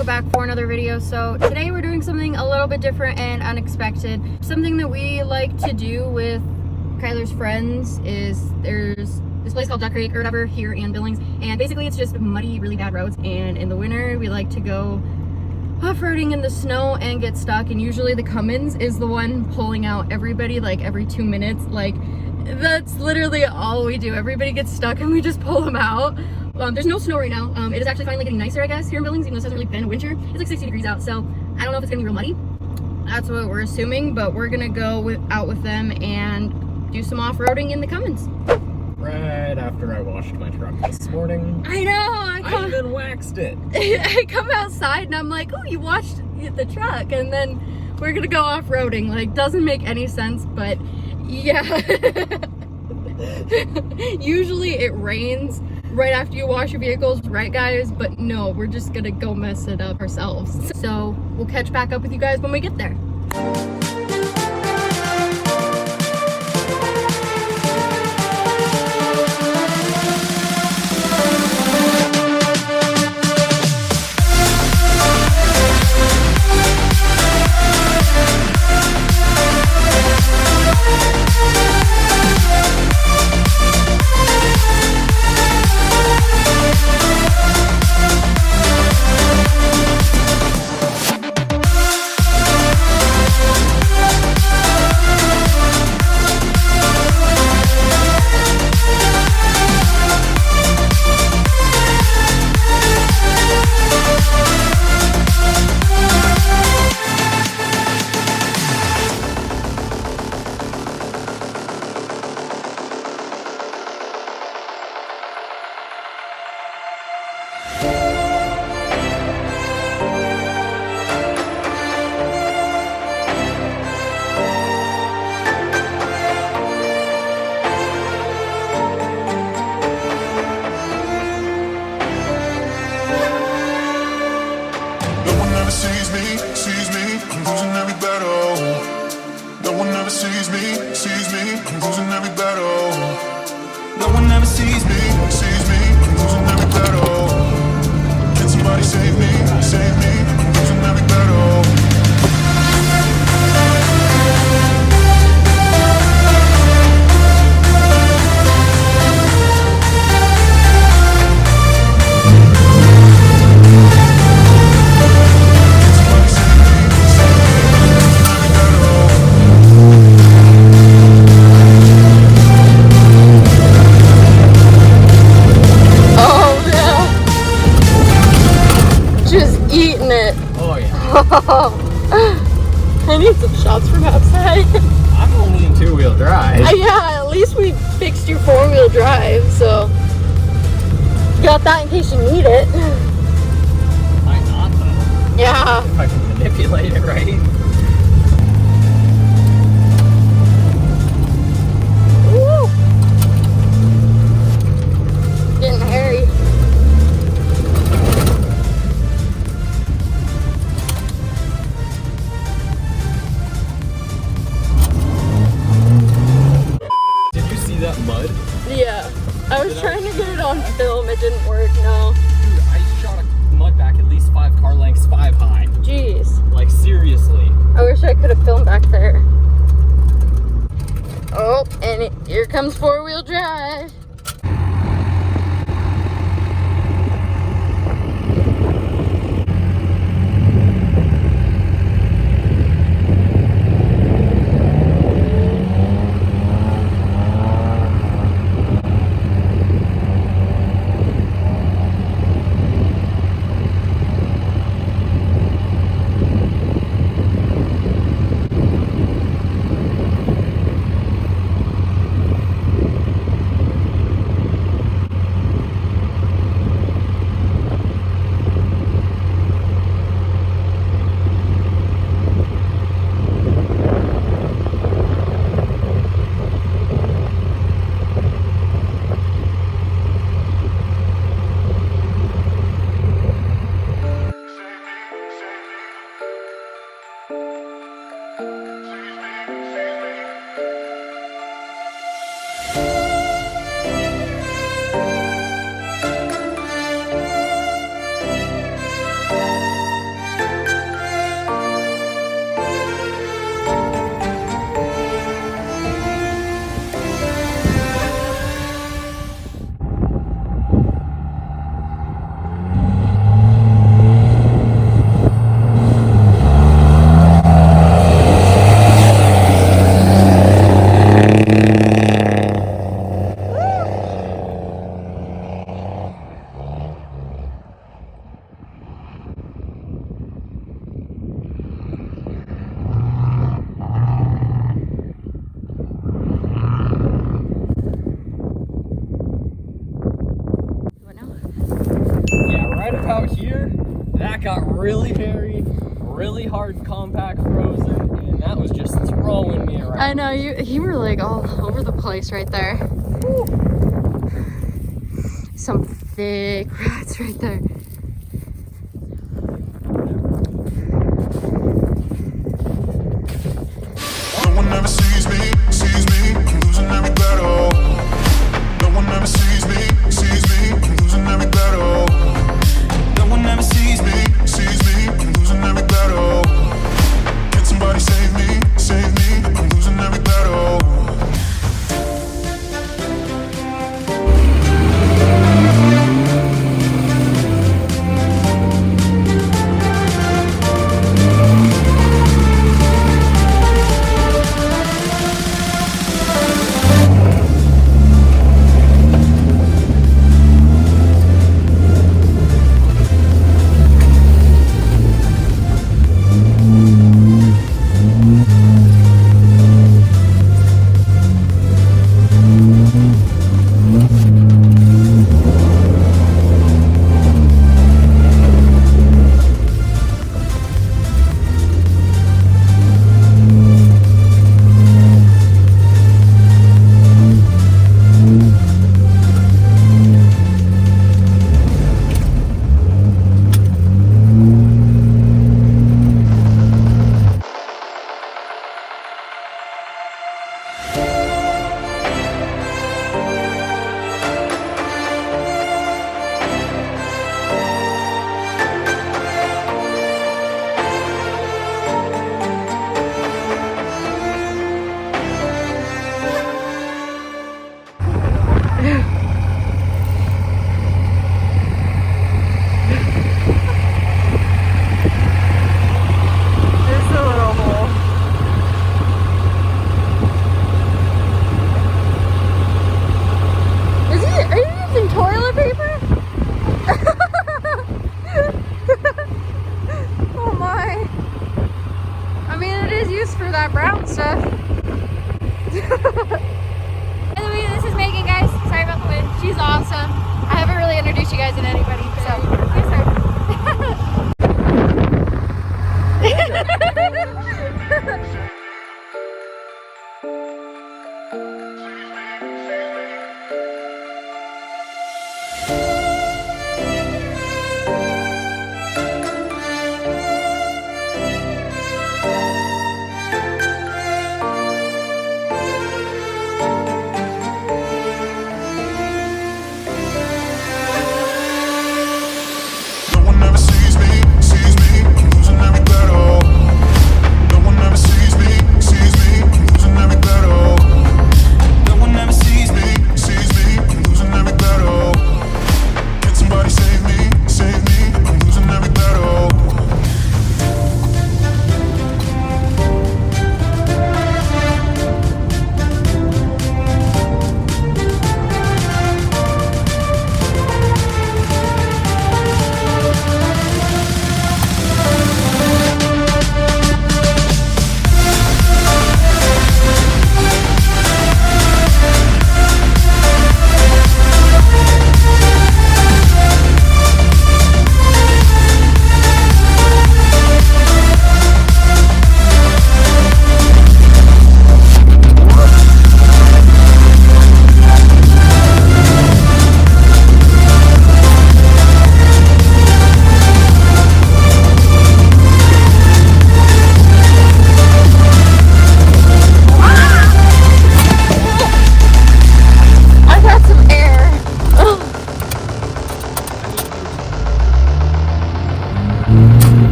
welcome back for another video. So today we're doing something a little bit different and unexpected. Something that we like to do with Kyler's friends is there's this place called Duck Creek or whatever here in Billings, and basically it's just muddy, really bad roads, and in the winter we like to go off-roading in the snow and get stuck, and usually the Cummins is the one pulling out everybody like every 2 minutes. Like that's literally all we do. Everybody gets stuck and we just pull them out. There's no snow right now. It is actually finally getting nicer, I guess, here in Billings, even though it hasn't really been a winter. It's like 60 degrees out, so I don't know if it's gonna be real muddy. That's what we're assuming, but we're gonna go out with them and do some off-roading in the Cummins. Right after I washed my truck this morning. I know! I even waxed it. I come outside and I'm like, oh, you washed the truck, and then we're gonna go off-roading. Like, doesn't make any sense, but yeah. Usually it rains right after you wash your vehicles, right guys? But no, we're just gonna go mess it up ourselves. So we'll catch back up with you guys when we get there. I need some shots from outside. I'm only in two-wheel drive. Yeah, at least we fixed your four-wheel drive, so got that in case you need it. Might not though. Yeah. If I can manipulate it right. Woo. Getting hairy. Mud? Yeah. I was trying to get it on film. It didn't work, no. Dude, I shot a mud back at least 5 car lengths, 5 high. Jeez. Like, seriously. I wish I could have filmed back there. Oh, and here comes four-wheel drive. right about here, that got really hairy, really hard compact frozen, and that was just throwing me around. I know, you were like all over the place right there. Woo. Some thick rats right there. No one ever sees me, I'm losing every battle. No one ever sees me, I'm losing every battle. No one ever sees me, I'm losing every battle. Can somebody save me, I'm losing every battle.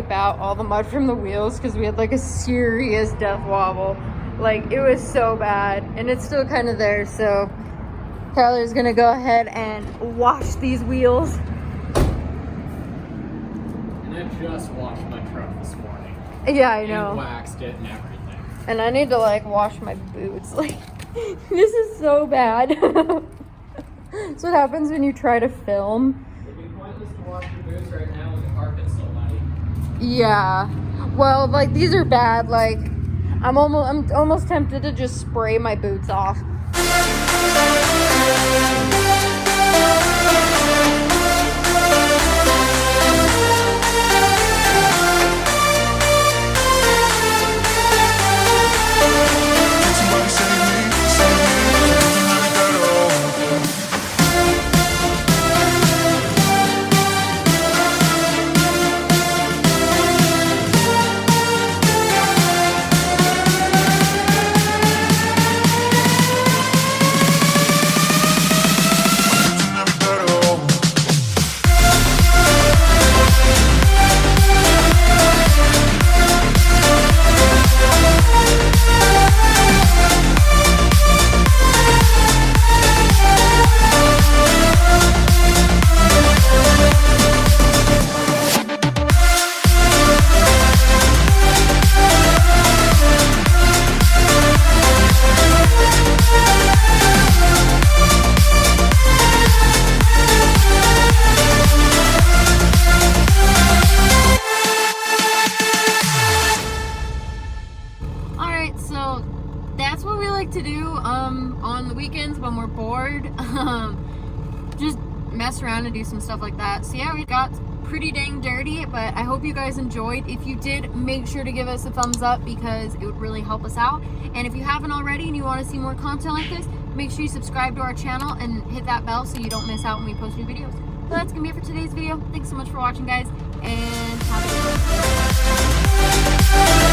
scrape out all the mud from the wheels because we had like a serious death wobble. Like, it was so bad, and it's still kind of there. So Tyler's gonna go ahead and wash these wheels. And I just washed my truck this morning. Yeah, I know. And waxed it and everything. And I need to like wash my boots. Like, this is so bad. That's what happens when you try to film. It'd be pointless to wash your boots right now when the carpet's so muddy. Yeah. Well, like, these are bad. Like, I'm almost tempted to just spray my boots off. Somebody save me, losing every battle. Losing every battle. Alright, so that's what we like to do on the weekends when we're bored. Just mess around and do some stuff like that. So yeah, we got pretty dang dirty, but I hope you guys enjoyed. If you did, make sure to give us a thumbs up because it would really help us out. And if you haven't already and you want to see more content like this, make sure you subscribe to our channel and hit that bell so you don't miss out when we post new videos. So that's gonna be it for today's video. Thanks so much for watching, guys, and have a good one.